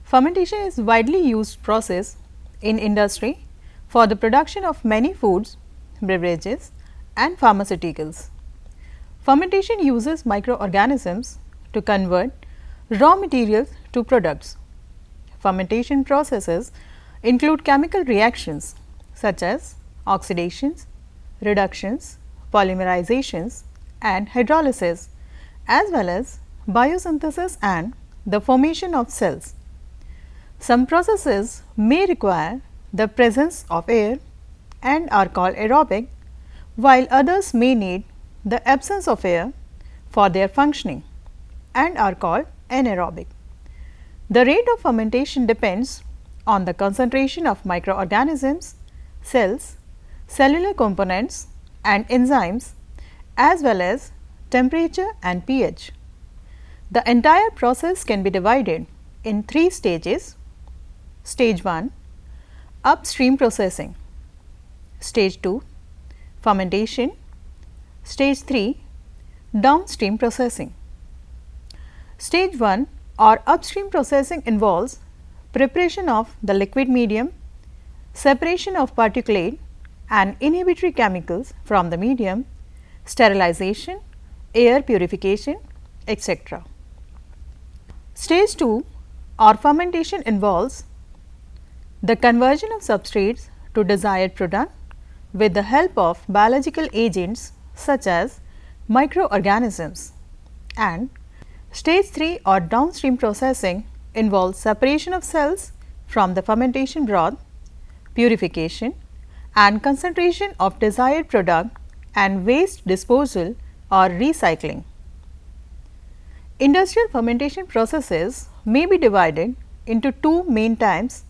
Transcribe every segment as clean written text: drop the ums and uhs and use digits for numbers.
Fermentation is widely used process in industry for the production of many foods, beverages and pharmaceuticals. Fermentation uses microorganisms to convert raw materials to products. Fermentation processes include chemical reactions such as oxidations, reductions, polymerizations and hydrolysis, as well as biosynthesis and the formation of cells. Some processes may require the presence of air and are called aerobic, while others may need the absence of air for their functioning and are called anaerobic. The rate of fermentation depends on the concentration of microorganisms, cells, cellular components and enzymes, as well as temperature and pH. The entire process can be divided in 3 stages. Stage 1, upstream processing. Stage 2, fermentation. Stage 3, downstream processing. Stage 1 or upstream processing involves preparation of the liquid medium, separation of particulate and inhibitory chemicals from the medium, sterilization, air purification, etc. Stage 2 or fermentation involves the conversion of substrates to desired product with the help of biological agents such as microorganisms, and stage 3 or downstream processing involves separation of cells from the fermentation broth, purification and concentration of desired product and waste disposal or recycling. Industrial fermentation processes may be divided into 2 main types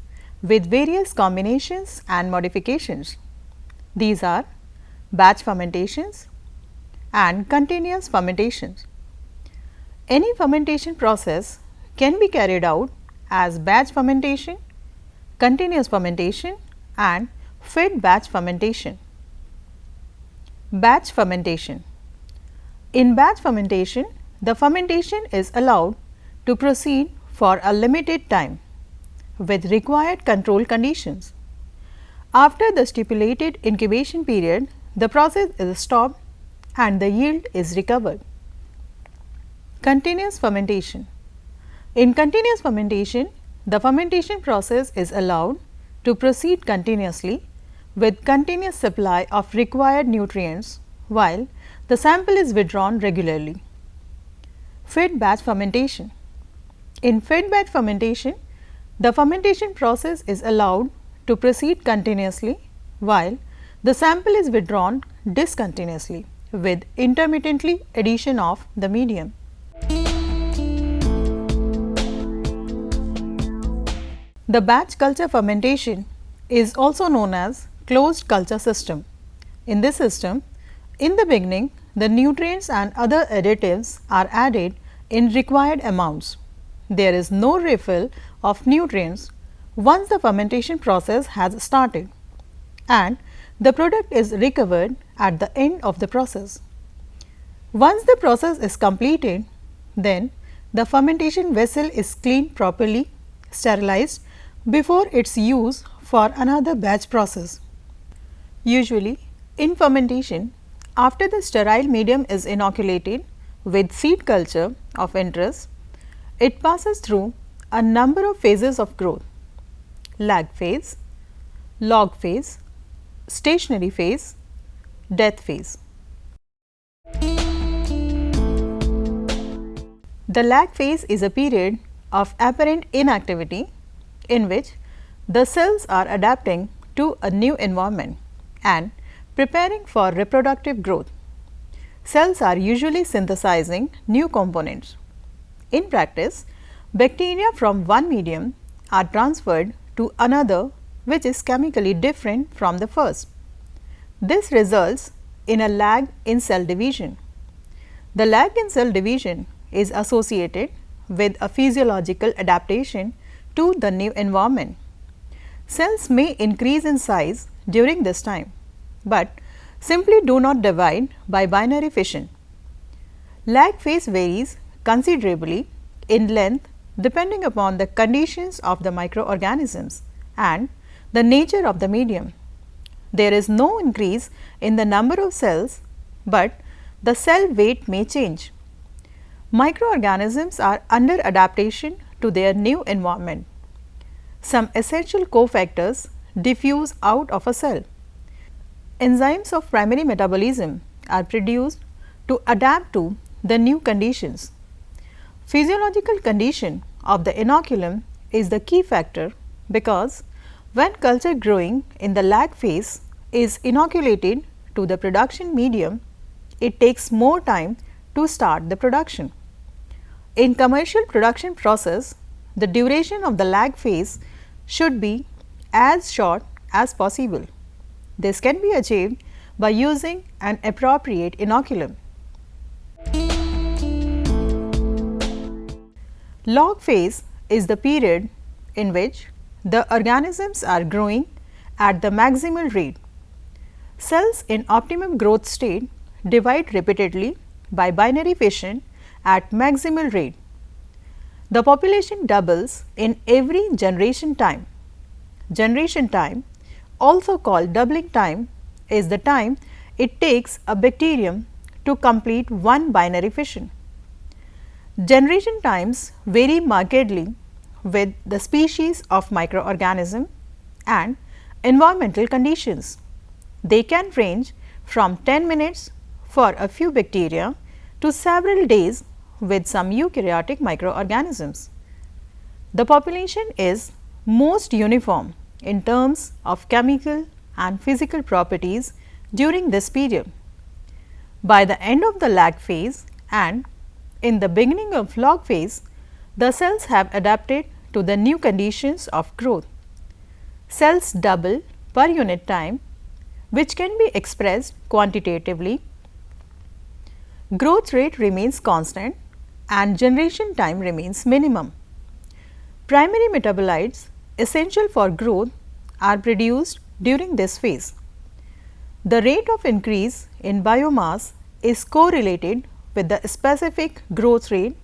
with various combinations and modifications. These are batch fermentations and continuous fermentations. Any fermentation process can be carried out as batch fermentation, continuous fermentation and fed batch fermentation. Batch fermentation. In batch fermentation, the fermentation is allowed to proceed for a limited time with required control conditions. After the stipulated incubation period, the process is stopped and the yield is recovered. Continuous fermentation. In continuous fermentation, the fermentation process is allowed to proceed continuously with continuous supply of required nutrients while the sample is withdrawn regularly. Fed batch fermentation. In fed batch fermentation, the fermentation process is allowed to proceed continuously while the sample is withdrawn discontinuously with intermittently addition of the medium. The batch culture fermentation is also known as closed culture system. In this system, in the beginning, the nutrients and other additives are added in required amounts. There is no refill of nutrients once the fermentation process has started, and the product is recovered at the end of the process. Once the process is completed, then the fermentation vessel is cleaned properly, sterilized before its use for another batch process. Usually, in fermentation, after the sterile medium is inoculated with seed culture of interest, it passes through a number of phases of growth: lag phase, log phase, stationary phase, death phase. The lag phase is a period of apparent inactivity in which the cells are adapting to a new environment and preparing for reproductive growth. Cells are usually synthesizing new components. In practice, bacteria from one medium are transferred to another which is chemically different from the first. This results in a lag in cell division. The lag in cell division is associated with a physiological adaptation to the new environment. Cells may increase in size during this time, but simply do not divide by binary fission. Lag phase varies considerably in length depending upon the conditions of the microorganisms and the nature of the medium. There is no increase in the number of cells, but the cell weight may change. Microorganisms are under adaptation to their new environment. Some essential cofactors diffuse out of a cell. Enzymes of primary metabolism are produced to adapt to the new conditions. Physiological condition of the inoculum is the key factor, because when culture growing in the lag phase is inoculated to the production medium, it takes more time to start the production. In commercial production process, the duration of the lag phase should be as short as possible. This can be achieved by using an appropriate inoculum. Log phase is the period in which the organisms are growing at the maximal rate. Cells in optimum growth state divide repeatedly by binary fission at maximal rate. The population doubles in every generation time. Generation time, also called doubling time, is the time it takes a bacterium to complete one binary fission. Generation times vary markedly with the species of microorganism and environmental conditions. They can range from 10 minutes for a few bacteria to several days with some eukaryotic microorganisms. The population is most uniform in terms of chemical and physical properties during this period. By the end of the lag phase and in the beginning of log phase, the cells have adapted to the new conditions of growth. Cells double per unit time, which can be expressed quantitatively. Growth rate remains constant and generation time remains minimum. Primary metabolites essential for growth are produced during this phase. The rate of increase in biomass is correlated with the specific growth rate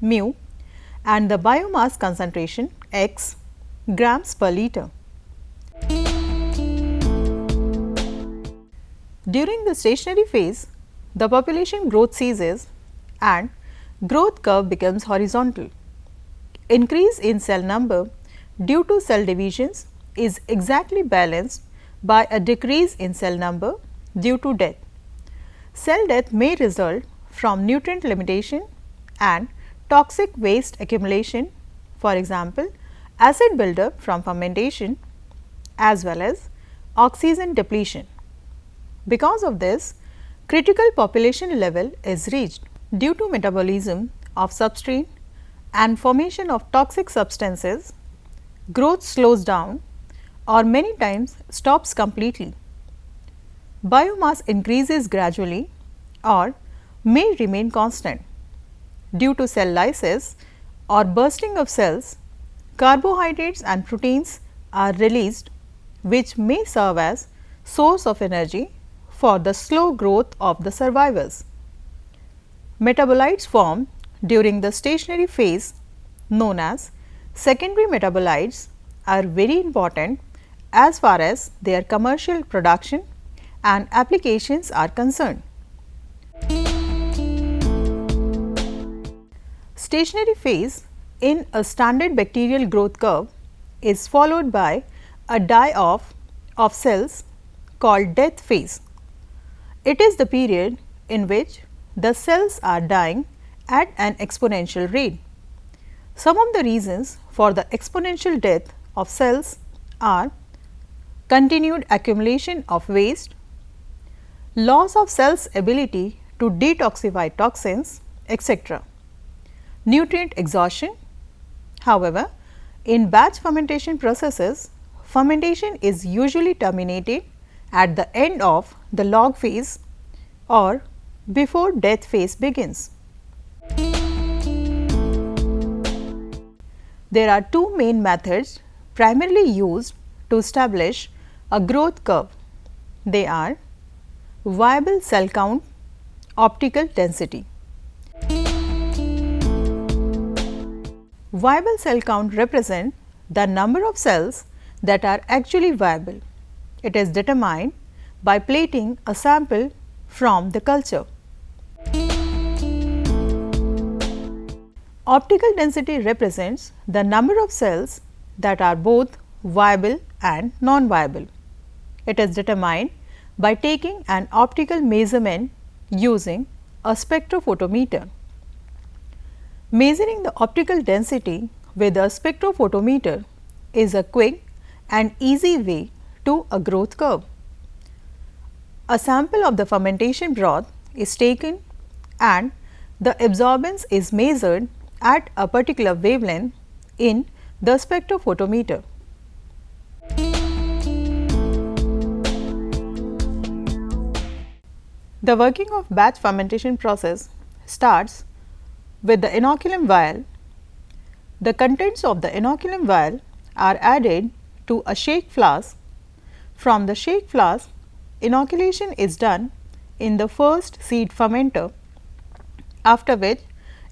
mu and the biomass concentration x grams per liter. During the stationary phase, the population growth ceases and growth curve becomes horizontal. Increase in cell number due to cell divisions is exactly balanced by a decrease in cell number due to death. Cell death may result from nutrient limitation and toxic waste accumulation, for example, acid buildup from fermentation, as well as oxygen depletion. Because of this, critical population level is reached. Due to metabolism of substrate and formation of toxic substances, growth slows down or many times stops completely. Biomass increases gradually or may remain constant. Due to cell lysis or bursting of cells, carbohydrates and proteins are released, which may serve as source of energy for the slow growth of the survivors. Metabolites formed during the stationary phase, known as secondary metabolites, are very important as far as their commercial production and applications are concerned. Stationary phase in a standard bacterial growth curve is followed by a die-off of cells called death phase. It is the period in which the cells are dying at an exponential rate. Some of the reasons for the exponential death of cells are continued accumulation of waste, loss of cells' ability to detoxify toxins, etc. Nutrient exhaustion. However, in batch fermentation processes, fermentation is usually terminated at the end of the log phase or before death phase begins. There are two main methods primarily used to establish a growth curve. They are viable cell count, optical density. Viable cell count represents the number of cells that are actually viable. It is determined by plating a sample from the culture. Optical density represents the number of cells that are both viable and non-viable. It is determined by taking an optical measurement using a spectrophotometer. Measuring the optical density with a spectrophotometer is a quick and easy way to a growth curve. A sample of the fermentation broth is taken and the absorbance is measured at a particular wavelength in the spectrophotometer. The working of batch fermentation process starts with the inoculum vial. The contents of the inoculum vial are added to a shake flask. From the shake flask, inoculation is done in the first seed fermenter, after which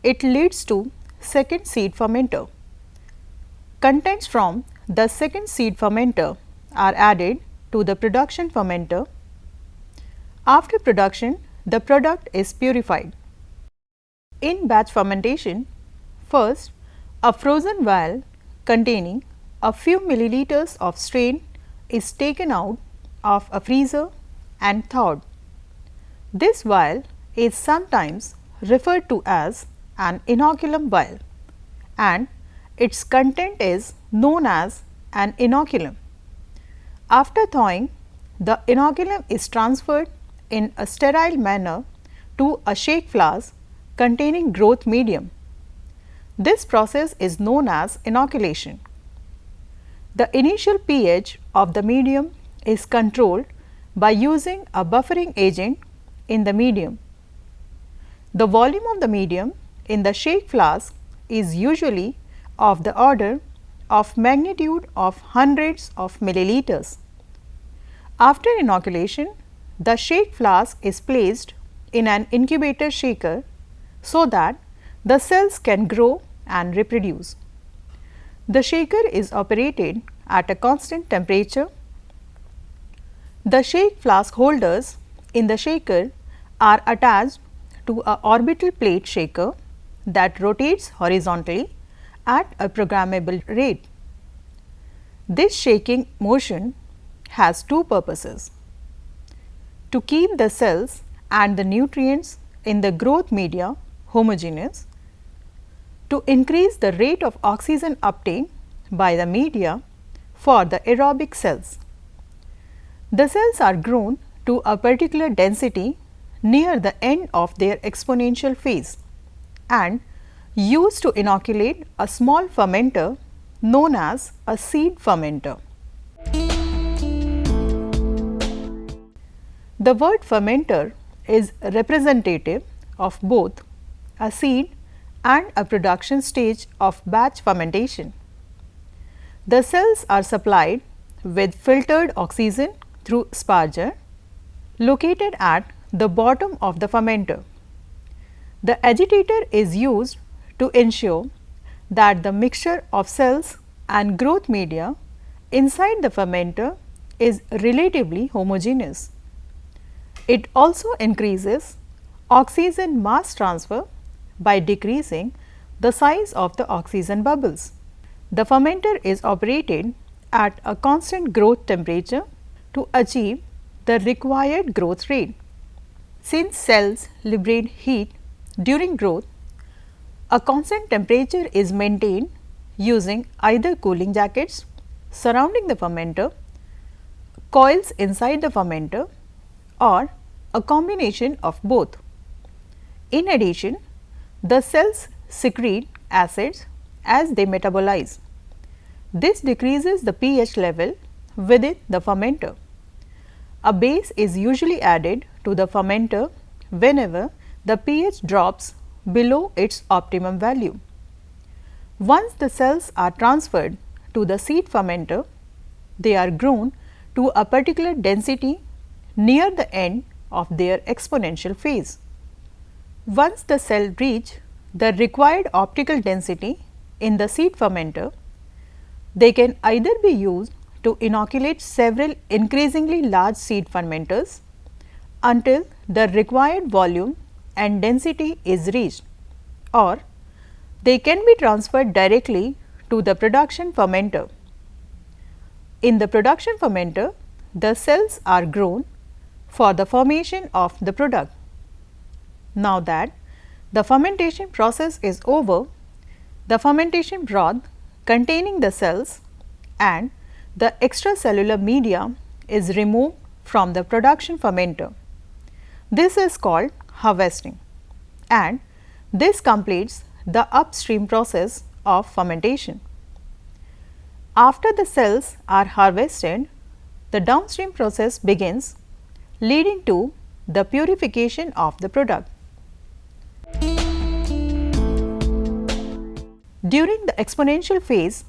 it leads to second seed fermenter. Contents from the second seed fermenter are added to the production fermenter. After production, the product is purified. In batch fermentation, first a frozen vial containing a few milliliters of strain is taken out of a freezer and thawed. This vial is sometimes referred to as an inoculum vial and its content is known as an inoculum. After thawing, the inoculum is transferred in a sterile manner to a shake flask containing growth medium. This process is known as inoculation. The initial pH of the medium is controlled by using a buffering agent in the medium. The volume of the medium in the shake flask is usually of the order of magnitude of hundreds of milliliters. After inoculation, the shake flask is placed in an incubator shaker so that the cells can grow and reproduce. The shaker is operated at a constant temperature. The shake flask holders in the shaker are attached to an orbital plate shaker that rotates horizontally at a programmable rate. This shaking motion has two purposes: to keep the cells and the nutrients in the growth media homogeneous, to increase the rate of oxygen uptake by the media for the aerobic cells. The cells are grown to a particular density near the end of their exponential phase and used to inoculate a small fermenter known as a seed fermenter. The word fermenter is representative of both a seed and a production stage of batch fermentation. The cells are supplied with filtered oxygen through sparger located at the bottom of the fermenter. The agitator is used to ensure that the mixture of cells and growth media inside the fermenter is relatively homogeneous. It also increases oxygen mass transfer by decreasing the size of the oxygen bubbles. The fermenter is operated at a constant growth temperature to achieve the required growth rate. Since cells liberate heat during growth, a constant temperature is maintained using either cooling jackets surrounding the fermenter, coils inside the fermenter, or a combination of both. In addition, the cells secrete acids as they metabolize. This decreases the pH level within the fermenter. A base is usually added to the fermenter whenever the pH drops below its optimum value. Once the cells are transferred to the seed fermenter, they are grown to a particular density near the end of their exponential phase. Once the cell reach the required optical density, in the seed fermenter, they can either be used to inoculate several increasingly large seed fermenters until the required volume and density is reached, or they can be transferred directly to the production fermenter. In the production fermenter, the cells are grown for the formation of the product. Now that the fermentation process is over, the fermentation broth containing the cells and the extracellular media is removed from the production fermenter. This is called harvesting, and this completes the upstream process of fermentation. After the cells are harvested, the downstream process begins, leading to the purification of the product. During the exponential phase,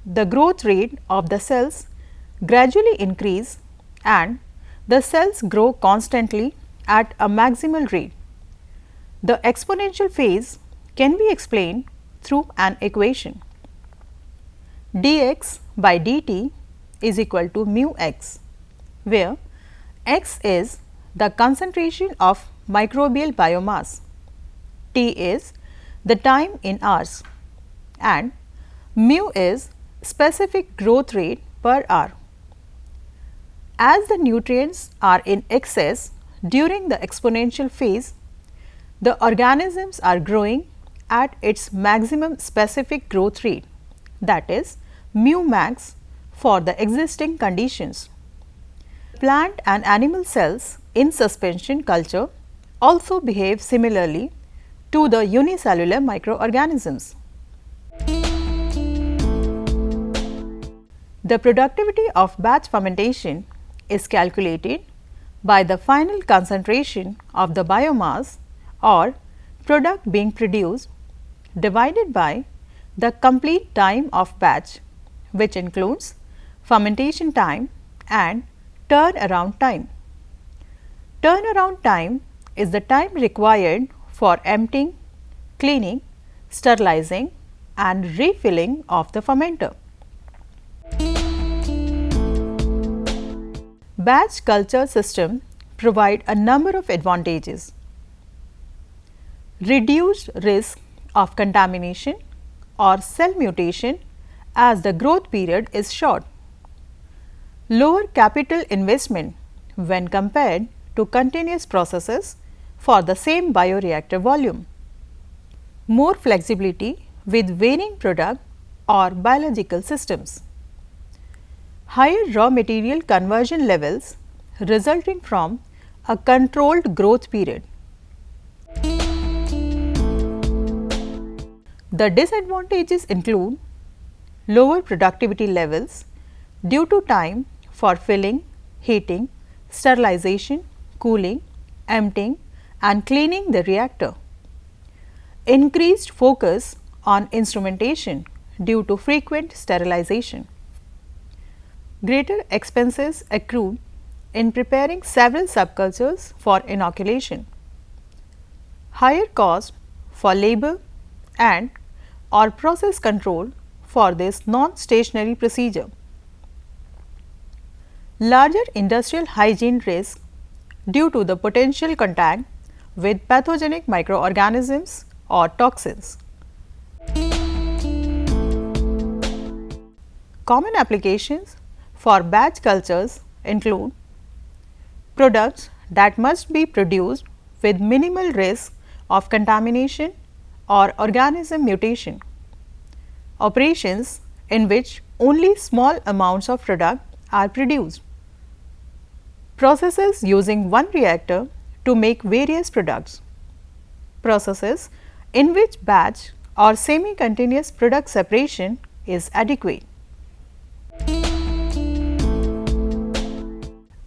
the growth rate of the cells gradually increase and the cells grow constantly at a maximal rate. The exponential phase can be explained through an equation. dx by dt is equal to mu x, where x is the concentration of microbial biomass, t is the time in hours, and mu is specific growth rate per hour. As the nutrients are in excess during the exponential phase, the organisms are growing at its maximum specific growth rate, that is mu max for the existing conditions. Plant and animal cells in suspension culture also behave similarly to the unicellular microorganisms. The productivity of batch fermentation is calculated by the final concentration of the biomass or product being produced divided by the complete time of batch, which includes fermentation time and turnaround time. Turnaround time is the time required for emptying, cleaning, sterilizing and refilling of the fermenter. Batch culture system provide a number of advantages. Reduced risk of contamination or cell mutation as the growth period is short. Lower capital investment when compared to continuous processes for the same bioreactor volume. More flexibility with varying product or biological systems. Higher raw material conversion levels resulting from a controlled growth period. The disadvantages include lower productivity levels due to time for filling, heating, sterilization, cooling, emptying and cleaning the reactor. Increased focus on instrumentation due to frequent sterilization. Greater expenses accrued in preparing several subcultures for inoculation. Higher cost for labor and or process control for this non-stationary procedure. Larger industrial hygiene risk due to the potential contact with pathogenic microorganisms or toxins. Common applications for batch cultures include products that must be produced with minimal risk of contamination or organism mutation, operations in which only small amounts of product are produced, processes using one reactor to make various products, processes in which batch or semi-continuous product separation is adequate.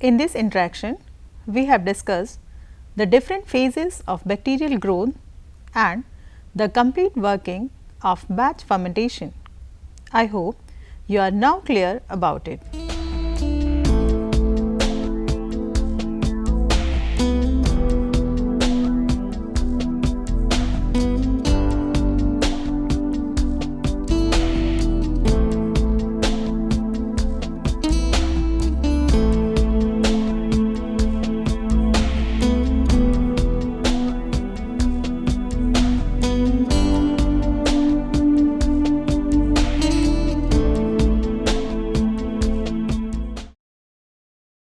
In this interaction, we have discussed the different phases of bacterial growth and the complete working of batch fermentation. I hope you are now clear about it.